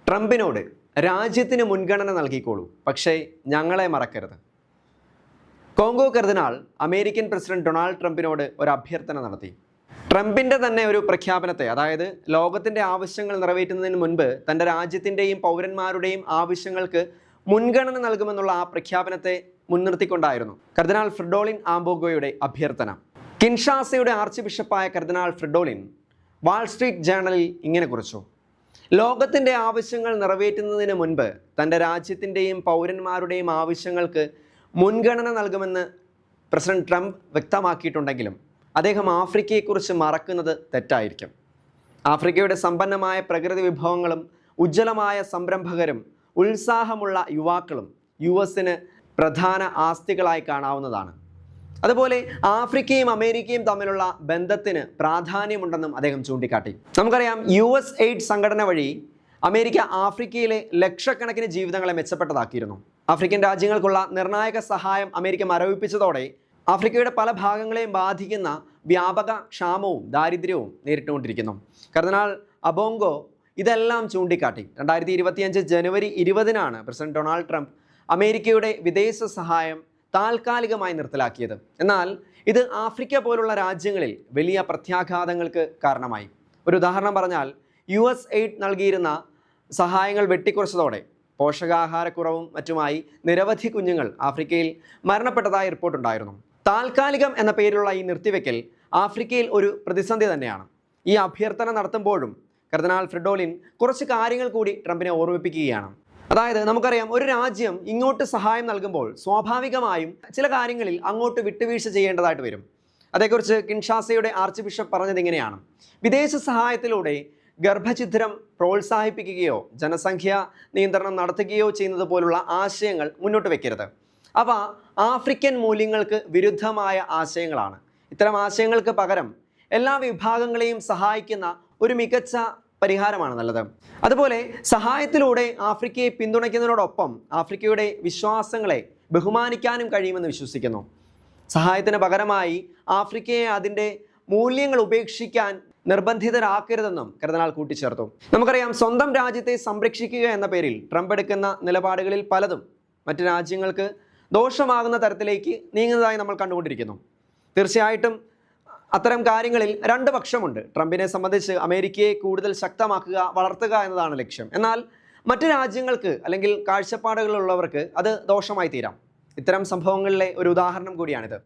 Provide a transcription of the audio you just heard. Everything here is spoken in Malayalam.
ട്രംപിനോട് രാജ്യത്തിന് മുൻഗണന നൽകിക്കോളൂ, പക്ഷേ ഞങ്ങളെ മറക്കരുത്. കോങ്കോ കർദിനാൾ അമേരിക്കൻ പ്രസിഡന്റ് ഡൊണാൾഡ് ട്രംപിനോട് ഒരു അഭ്യർത്ഥന നടത്തി. ട്രംപിൻ്റെ തന്നെ ഒരു പ്രഖ്യാപനത്തെ, അതായത് ലോകത്തിൻ്റെ ആവശ്യങ്ങൾ നിറവേറ്റുന്നതിന് മുൻപ് തൻ്റെ രാജ്യത്തിൻ്റെയും പൗരന്മാരുടെയും ആവശ്യങ്ങൾക്ക് മുൻഗണന നൽകുമെന്നുള്ള ആ പ്രഖ്യാപനത്തെ മുൻനിർത്തിക്കൊണ്ടായിരുന്നു കർദിനാൾ ഫ്രിഡോളിൻ ആംബോഗോയുടെ അഭ്യർത്ഥന. കിൻഷാസയുടെ ആർച്ച് ബിഷപ്പായ കർദിനാൾ ഫ്രിഡോളിൻ വാൾ സ്ട്രീറ്റ് ജേണലിൽ ഇങ്ങനെ കുറിച്ചു: ലോകത്തിൻ്റെ ആവശ്യങ്ങൾ നിറവേറ്റുന്നതിന് മുൻപ് തൻ്റെ രാജ്യത്തിൻ്റെയും പൗരന്മാരുടെയും ആവശ്യങ്ങൾക്ക് മുൻഗണന നൽകുമെന്ന് പ്രസിഡന്റ് ട്രംപ് വ്യക്തമാക്കിയിട്ടുണ്ടെങ്കിലും അദ്ദേഹം ആഫ്രിക്കയെക്കുറിച്ച് മറക്കുന്നത് തെറ്റായിരിക്കും. ആഫ്രിക്കയുടെ സമ്പന്നമായ പ്രകൃതി വിഭവങ്ങളും ഉജ്ജ്വലമായ സംരംഭകരും ഉത്സാഹമുള്ള യുവാക്കളും US-ന് പ്രധാന ആസ്തികളായി കാണാവുന്നതാണ്. അതുപോലെ ആഫ്രിക്കയും അമേരിക്കയും തമ്മിലുള്ള ബന്ധത്തിന് പ്രാധാന്യമുണ്ടെന്നും അദ്ദേഹം ചൂണ്ടിക്കാട്ടി. നമുക്കറിയാം, USAID സംഘടന വഴി അമേരിക്ക ആഫ്രിക്കയിലെ ലക്ഷക്കണക്കിന് ജീവിതങ്ങളെ മെച്ചപ്പെട്ടതാക്കിയിരുന്നു. ആഫ്രിക്കൻ രാജ്യങ്ങൾക്കുള്ള നിർണായക സഹായം അമേരിക്ക മരവിപ്പിച്ചതോടെ ആഫ്രിക്കയുടെ പല ഭാഗങ്ങളെയും ബാധിക്കുന്ന വ്യാപക ക്ഷാമവും ദാരിദ്ര്യവും നേരിട്ടുകൊണ്ടിരിക്കുന്നു. കർദിനാൾ അബോങ്കോ ഇതെല്ലാം ചൂണ്ടിക്കാട്ടി 2025 ജനുവരി 20-നാണ് പ്രസിഡന്റ് ഡൊണാൾഡ് ട്രംപ് അമേരിക്കയുടെ വിദേശ സഹായം താൽക്കാലികമായി നിർത്തലാക്കിയത്. എന്നാൽ ഇത് ആഫ്രിക്ക പോലുള്ള രാജ്യങ്ങളിൽ വലിയ പ്രത്യാഘാതങ്ങൾക്ക് കാരണമായി. ഒരു ഉദാഹരണം പറഞ്ഞാൽ, USAID നൽകിയിരുന്ന സഹായങ്ങൾ വെട്ടിക്കുറച്ചതോടെ പോഷകാഹാരക്കുറവും മറ്റുമായി നിരവധി കുഞ്ഞുങ്ങൾ ആഫ്രിക്കയിൽ മരണപ്പെട്ടതായി റിപ്പോർട്ടുണ്ടായിരുന്നു. താൽക്കാലികം എന്ന പേരിലുള്ള ഈ നിർത്തിവെക്കൽ ആഫ്രിക്കയിൽ ഒരു പ്രതിസന്ധി തന്നെയാണ്. ഈ അഭ്യർത്ഥന നടത്തുമ്പോഴും കർദിനാൾ ഫ്രിഡോളിൻ കുറച്ച് കാര്യങ്ങൾ കൂടി ട്രംപിനെ ഓർമ്മിപ്പിക്കുകയാണ്. അതായത്, നമുക്കറിയാം, ഒരു രാജ്യം ഇങ്ങോട്ട് സഹായം നൽകുമ്പോൾ സ്വാഭാവികമായും ചില കാര്യങ്ങളിൽ അങ്ങോട്ട് വിട്ടുവീഴ്ച ചെയ്യേണ്ടതായിട്ട് വരും. അതേക്കുറിച്ച് കിൻഷാസയുടെ ആർച്ച് ബിഷപ്പ് പറഞ്ഞത് ഇങ്ങനെയാണ്: വിദേശ സഹായത്തിലൂടെ ഗർഭഛിദ്രം പ്രോത്സാഹിപ്പിക്കുകയോ ജനസംഖ്യാ നിയന്ത്രണം നടത്തുകയോ ചെയ്യുന്നത് പോലുള്ള ആശയങ്ങൾ മുന്നോട്ട് വെക്കരുത്. അവ ആഫ്രിക്കൻ മൂല്യങ്ങൾക്ക് വിരുദ്ധമായ ആശയങ്ങളാണ്. ഇത്തരം ആശയങ്ങൾക്ക് പകരം എല്ലാ വിഭാഗങ്ങളെയും സഹായിക്കുന്ന ഒരു മികച്ച പരിഹാരമാണ് നല്ലത്. അതുപോലെ സഹായത്തിലൂടെ ആഫ്രിക്കയെ പിന്തുണയ്ക്കുന്നതിനോടൊപ്പം ആഫ്രിക്കയുടെ വിശ്വാസങ്ങളെ ബഹുമാനിക്കാനും കഴിയുമെന്ന് വിശ്വസിക്കുന്നു. സഹായത്തിന് പകരമായി ആഫ്രിക്കയെ അതിൻ്റെ മൂല്യങ്ങൾ ഉപേക്ഷിക്കാൻ നിർബന്ധിതരാക്കരുതെന്നും കർദിനാൾ കൂട്ടിച്ചേർത്തു. നമുക്കറിയാം, സ്വന്തം രാജ്യത്തെ സംരക്ഷിക്കുക എന്ന പേരിൽ ട്രംപ് എടുക്കുന്ന നിലപാടുകളിൽ പലതും മറ്റ് രാജ്യങ്ങൾക്ക് ദോഷമാകുന്ന തരത്തിലേക്ക് നീങ്ങുന്നതായി നമ്മൾ കണ്ടുകൊണ്ടിരിക്കുന്നു. തീർച്ചയായിട്ടും അത്തരം കാര്യങ്ങളിൽ രണ്ട് പക്ഷമുണ്ട്. ട്രംപിനെ സംബന്ധിച്ച് അമേരിക്കയെ കൂടുതൽ ശക്തമാക്കുക, വളർത്തുക എന്നതാണ് ലക്ഷ്യം. എന്നാൽ മറ്റ് രാജ്യങ്ങൾക്ക് അല്ലെങ്കിൽ കാഴ്ചപ്പാടുകളുള്ളവർക്ക് അത് ദോഷമായി തീരാം. ഇത്തരം സംഭവങ്ങളിലെ ഒരു ഉദാഹരണം കൂടിയാണിത്.